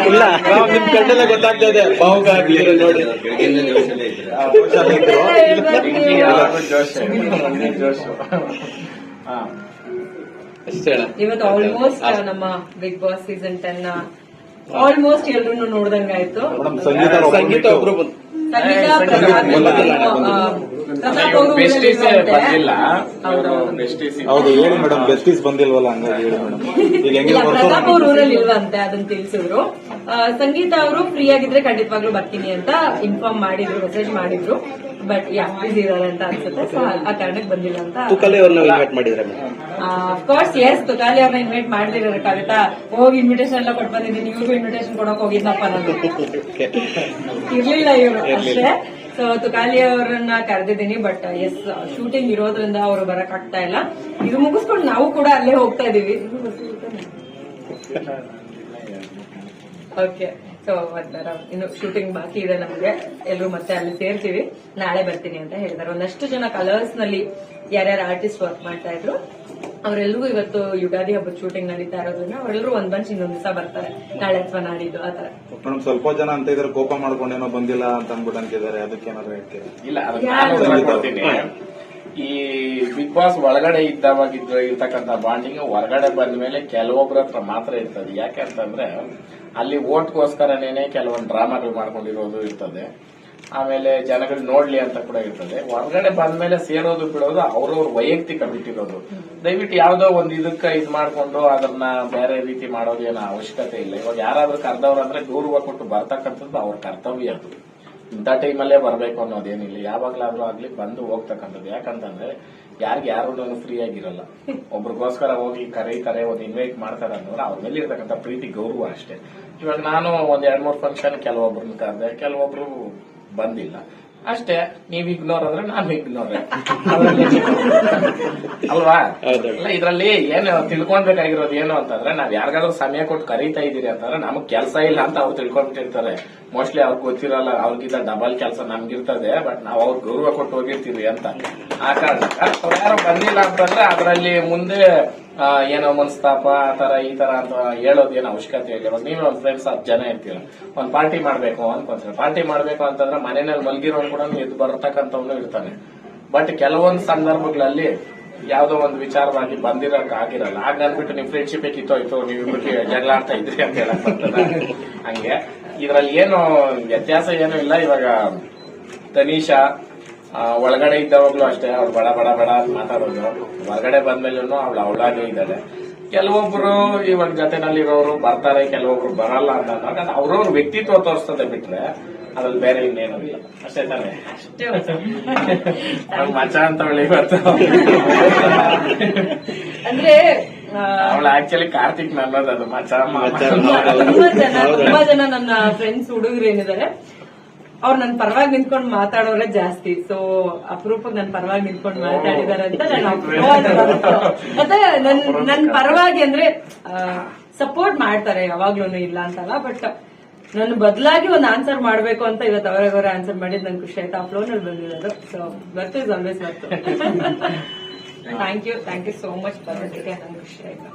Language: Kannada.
ಇಲ್ಲ ನಿಮ್ ಕಣ್ಣಲ್ಲೇ ಗೊತ್ತಾಗ್ತಾ ಇದೆ ಬಾವುಗಾಗ್ಲಿ ನೋಡಿ ಇವತ್ತು ಆಲ್ಮೋಸ್ಟ್ ನಮ್ಮ ಬಿಗ್ ಬಾಸ್ ಸೀಸನ್ 10 ಆಲ್ಮೋಸ್ಟ್ ಎಲ್ರು ನೋಡ್ದಂಗಾಯ್ತು. ಸಂಗೀತ ಒಬ್ರು ಬಂದು ಹೌದು ಹೇಳಿ ಮೇಡಮ್ ಬೆಸ್ಟೀಸ್ ಬಂದಿಲ್ವಲ್ಲ ಹಂಗಾಗಿ ಹೇಳಿ ಮೇಡಮ್. ಈಗ ಹೆಂಗೆ ಪ್ರತಾಪ್ ಅವ್ರ ಊರಲ್ಲಿ ಇಲ್ವಂತೆ ಅದನ್ನ ತಿಳಿಸಿದ್ರು. ಸಂಗೀತ ಅವರು ಫ್ರೀ ಆಗಿದ್ರೆ ಖಂಡಿತವಾಗ್ಲೂ ಬರ್ತೀನಿ ಅಂತ ಇನ್ಫಾರ್ಮ್ ಮಾಡಿದ್ರು, ಮೆಸೇಜ್ ಮಾಡಿದ್ರು. ಬಟ್ ಬಿಸಿ ಇದಾರೆ ಅಂತ ಅನ್ಸುತ್ತೆ, ಸೊ ಆ ಕಾರಣಕ್ಕೆ ಬಂದಿಲ್ಲ ಅಂತ. ತುಕಾಲಿ ಅವ್ರನ್ನ ಇನ್ವೈಟ್ ಮಾಡಿದ್ರೆ ಅಫ್ಕೋರ್ಸ್ ಎಸ್, ತುಕಾಲಿ ಅವ್ರನ್ನ ಇನ್ವೈಟ್ ಮಾಡಿದಿರಕ್ಕಾಗತ್ತಾ? ಹೋಗಿ ಇನ್ವಿಟೇಷನ್ ಎಲ್ಲ ಕೊಟ್ಟು ಬಂದಿದ್ದೀನಿ, ಇವ್ರಿಗೂ ಇನ್ವಿಟೇಷನ್ ಕೊಡಕ್ ಹೋಗಿದ್ನಪ್ಪ ನಾನು. ಇರ್ಲಿಲ್ಲ ಇವರು ಅಷ್ಟೇ. ಸೊ ತುಕಾಲಿ ಅವರನ್ನ ಕರೆದಿದ್ದೀನಿ. ಬಟ್ ಎಸ್, ಶೂಟಿಂಗ್ ಇರೋದ್ರಿಂದ ಅವರು ಬರಕ್ ಆಗ್ತಾ ಇಲ್ಲ. ಇದು ಮುಗಿಸ್ಕೊಂಡು ನಾವು ಕೂಡ ಅಲ್ಲೇ ಹೋಗ್ತಾ ಇದೀವಿ. ಓಕೆ, ಸೊ ಇನ್ನು ಶೂಟಿಂಗ್ ಬಾಕಿ ಇದೆ ನಮ್ಗೆ. ಎಲ್ಲರೂ ಮತ್ತೆ ಅಲ್ಲಿ ಸೇರ್ತೀವಿ. ನಾಳೆ ಬರ್ತೀನಿ ಅಂತ ಹೇಳಿದಾರೆ. ಒಂದಷ್ಟು ಜನ ಕಲರ್ಸ್ ನಲ್ಲಿ ಯಾರ್ಯಾರು ಆರ್ಟಿಸ್ಟ್ ವರ್ಕ್ ಮಾಡ್ತಾ ಇದ್ರು ಅವರೆಲ್ಲರಿಗೂ ಇವತ್ತು ಯುಗಾದಿ ಹಬ್ಬದ ಶೂಟಿಂಗ್ ನಡೀತಾ ಇರೋದ್ರಿಂದ ಅವರೆಲ್ಲರೂ ಒಂದ್ ಬಂಚ್ ಇನ್ನೊಂದ್ ದಿವಸ ಬರ್ತಾರೆ, ನಾಳೆ ಅಥವಾ ನಾಡಿದ್ದು ಆತರ. ಮೇಡಮ್ ಸ್ವಲ್ಪ ಜನ ಅಂತ ಇದ್ರೆ ಕೋಪ ಮಾಡ್ಕೊಂಡೇನೋ ಬಂದಿಲ್ಲ ಅಂತ ಅಂದ್ಬಿಟ್ಟು ಅಂತಿದ್ದಾರೆ, ಅದಕ್ಕೇನಾದ್ರು ಹೇಳ್ತೀರಾ? ಇಲ್ಲ, ಈ ಬಿಗ್ ಬಾಸ್ ಒಳಗಡೆ ಇರ್ತಕ್ಕಂಥ ಬಾಂಡಿಂಗ್ ಹೊರಗಡೆ ಬಂದ ಮೇಲೆ ಕೆಲವೊಬ್ಬರ ಹತ್ರ ಮಾತ್ರ ಇರ್ತದೆ. ಯಾಕೆಂತಂದ್ರೆ ಅಲ್ಲಿ ಓಟ್ಗೋಸ್ಕರನೇನೆ ಕೆಲವೊಂದು ಡ್ರಾಮಾಗಳು ಮಾಡ್ಕೊಂಡಿರೋದು ಇರ್ತದೆ. ಆಮೇಲೆ ಜನಗಳು ನೋಡ್ಲಿ ಅಂತ ಕೂಡ ಇರ್ತದೆ. ಹೊರಗಡೆ ಬಂದ್ಮೇಲೆ ಸೇರೋದು ಬಿಡೋದು ಅವ್ರವ್ರ ವೈಯಕ್ತಿಕ ಬಿಟ್ಟಿರೋದು. ದಯವಿಟ್ಟು ಯಾವ್ದೋ ಒಂದು ಇದಕ್ಕೆ ಇದ್ ಮಾಡ್ಕೊಂಡು ಅದನ್ನ ಬೇರೆ ರೀತಿ ಮಾಡೋದು ಏನೋ ಅವಶ್ಯಕತೆ ಇಲ್ಲ. ಇವಾಗ ಯಾರಾದ್ರೂ ಕರ್ದವ್ರಂದ್ರೆ ಗೌರವ ಕೊಟ್ಟು ಬರ್ತಕ್ಕಂಥದ್ದು ಅವ್ರ ಕರ್ತವ್ಯ. ಅದು ಇಂಥ ಟೈಮಲ್ಲೇ ಬರ್ಬೇಕು ಅನ್ನೋದೇನಿಲ್ಲ, ಯಾವಾಗ್ಲಾದ್ರೂ ಆಗ್ಲಿ ಬಂದು ಹೋಗ್ತಕ್ಕಂಥದ್ದು. ಯಾಕಂತಂದ್ರೆ ಯಾರಿಗೆ ಯಾರು ಫ್ರೀ ಆಗಿರಲ್ಲ. ಒಬ್ರಿಗೋಸ್ಕರ ಹೋಗಿ ಕರೆ ಒಂದು ಇನ್ವೈಟ್ ಮಾಡ್ತಾರೆ ಅಂದ್ರೆ ಅವ್ರ ಮೇಲೆ ಇರ್ತಕ್ಕಂಥ ಪ್ರೀತಿ ಗೌರವ ಅಷ್ಟೇ. ಇವಾಗ ನಾನು ಒಂದ್ 2-3 ಫಂಕ್ಷನ್ ಕೆಲವೊಬ್ರನ್ನ ಕರೆದೆ, ಕೆಲವೊಬ್ರು ಬಂದಿಲ್ಲ ಅಷ್ಟೇ. ನೀವ್ ಇಗ್ನೋರ್ ಅಂದ್ರೆ ನಾನು ಇಗ್ನೋರ್ ಅಲ್ವಾ? ಅಲ್ಲ, ಇದ್ರಲ್ಲಿ ಏನು ತಿಳ್ಕೊಳ್ಬೇಕಾಗಿರೋದು ಏನು ಅಂತಂದ್ರೆ, ನಾವ್ ಯಾರಿಗಾದ್ರೂ ಸಮಯ ಕೊಟ್ಟು ಕರೀತಾ ಇದೀರಿ ಅಂತಂದ್ರೆ ನಮಗ್ ಕೆಲಸ ಇಲ್ಲ ಅಂತ ಅವ್ರು ತಿಳ್ಕೊಂಡ್ಬಿಟ್ಟಿರ್ತಾರೆ. ಮೋಸ್ಟ್ಲಿ ಅವ್ರಿಗೆ ಗೊತ್ತಿರಲ್ಲ, ಅವ್ರಿಗಿಂತ ಡಬಲ್ ಕೆಲಸ ನಮ್ಗಿರ್ತದೆ. ಬಟ್ ನಾವ್ ಅವ್ರಿಗೆ ಗೌರವ ಕೊಟ್ಟು ಹೋಗಿರ್ತೀವಿ ಅಂತ. ಆ ಕಾರಣಕ್ಕೆ ಅವ್ರು ಯಾರು ಬಂದಿಲ್ಲ ಅಂತಂದ್ರೆ ಅದರಲ್ಲಿ ಮುಂದೆ ಏನೋ ಮನಸ್ತಾಪ ಆ ತರ ಈ ತರ ಅಂತ ಹೇಳೋದು ಏನೋ ಅವಶ್ಯಕತೆ ಇಲ್ಲ. ಇವಾಗ ನೀವೇ ಒಂದ್ ಫ್ರೆಂಡ್ಸ್ 10 ಜನ ಇರ್ತೀರ, ಒಂದ್ ಪಾರ್ಟಿ ಮಾಡ್ಬೇಕು ಅನ್ಕೊಂತೀರ. ಪಾರ್ಟಿ ಮಾಡ್ಬೇಕು ಅಂತಂದ್ರೆ ಮನೆಯಲ್ಲಿ ಮಲ್ಗಿರೋನು ಕೂಡ ಎದ್ದು ಬರತಕ್ಕಂಥವ್ನು ಇರ್ತಾನೆ. ಬಟ್ ಕೆಲವೊಂದು ಸಂದರ್ಭಗಳಲ್ಲಿ ಯಾವ್ದೋ ಒಂದು ವಿಚಾರವಾಗಿ ಬಂದಿರಕ್ ಆಗಿರಲ್ಲ. ಆಗ ಅನ್ಬಿಟ್ಟು ನಿಮ್ ಫ್ರೆಂಡ್ಶಿಪ್ ಕಿತ್ತೋಯ್ತು, ನೀವಿಬ್ರಿಗೆ ಜಗಳ ಆಡ್ತಾ ಇದ್ರಿ ಅಂತ ಹೇಳಕ್ ಬರ್ತದೆ. ಹಂಗೆ ಇದ್ರಲ್ಲಿ ಏನು ವ್ಯತ್ಯಾಸ ಏನೂ ಇಲ್ಲ. ಇವಾಗ ತನೀಶಾ ಒಳಗಡೆ ಇದ್ದವಾಗ್ಲೂ ಅಷ್ಟೇ ಅವ್ಳು ಬಡ ಬಡ ಬಡ ಮಾತಾಡೋದು, ಹೊರಗಡೆ ಬಂದ್ಮೇಲೂ ಅವಳಾಗೇ ಇದ್ದಾಳೆ. ಕೆಲವೊಬ್ರು ಇವಾಗ ಜೊತೆನಲ್ಲಿರೋರು ಬರ್ತಾರೆ, ಕೆಲವೊಬ್ರು ಬರಲ್ಲ ಅಂದಾಗ ಅವ್ರವ್ರ ವ್ಯಕ್ತಿತ್ವ ತೋರಿಸ್ತದೆ ಬಿಟ್ರೆ ಅದ್ರಲ್ಲಿ ಬೇರೆ ಇನ್ನೇನು ಇಲ್ಲ. ಅಷ್ಟೇ ತಾನೆ? ಮಚ ಅಂತವಳು ಇವತ್ತು ಅಂದ್ರೆ ಅವಳು ಆಕ್ಚುಲಿ ಕಾರ್ತಿಕ್ ನನ್ನದು, ಅದು ಮಚ. ತುಂಬಾ ಜನ ನನ್ನ ಫ್ರೆಂಡ್ಸ್ ಹುಡುಗರು ಏನಿದ್ದಾರೆ ಅವ್ರು ನನ್ ಪರವಾಗಿ ನಿಂತ್ಕೊಂಡು ಮಾತಾಡೋರೆ ಜಾಸ್ತಿ. ಸೊ ಅಪರೂಪಕ್ಕೆ ನನ್ ಪರವಾಗಿ ನಿಂತ್ಕೊಂಡು ಮಾತಾಡಿದಾರೆ ಅಂತ ಮತ್ತೆ ನನ್ ಪರವಾಗಿ ಅಂದ್ರೆ ಸಪೋರ್ಟ್ ಮಾಡ್ತಾರೆ ಯಾವಾಗ್ಲೂ, ಇಲ್ಲ ಅಂತಲ್ಲ. ಬಟ್ ನನ್ನ ಬದಲಾಗಿ ಒಂದು ಆನ್ಸರ್ ಮಾಡ್ಬೇಕು ಅಂತ ಇವತ್ತು ಅವರವರ ಆನ್ಸರ್ ಮಾಡಿದ್ ನನ್ ಖುಷಿ ಆಯ್ತು. ಆ ಫ್ಲೋ ನಲ್ಲಿ ಬಂದಿರೋದು. So birth is always birth. Thank you so much ಬರೋದಕ್ಕೆ, ನನ್ ಖುಷಿ ಆಯ್ತು.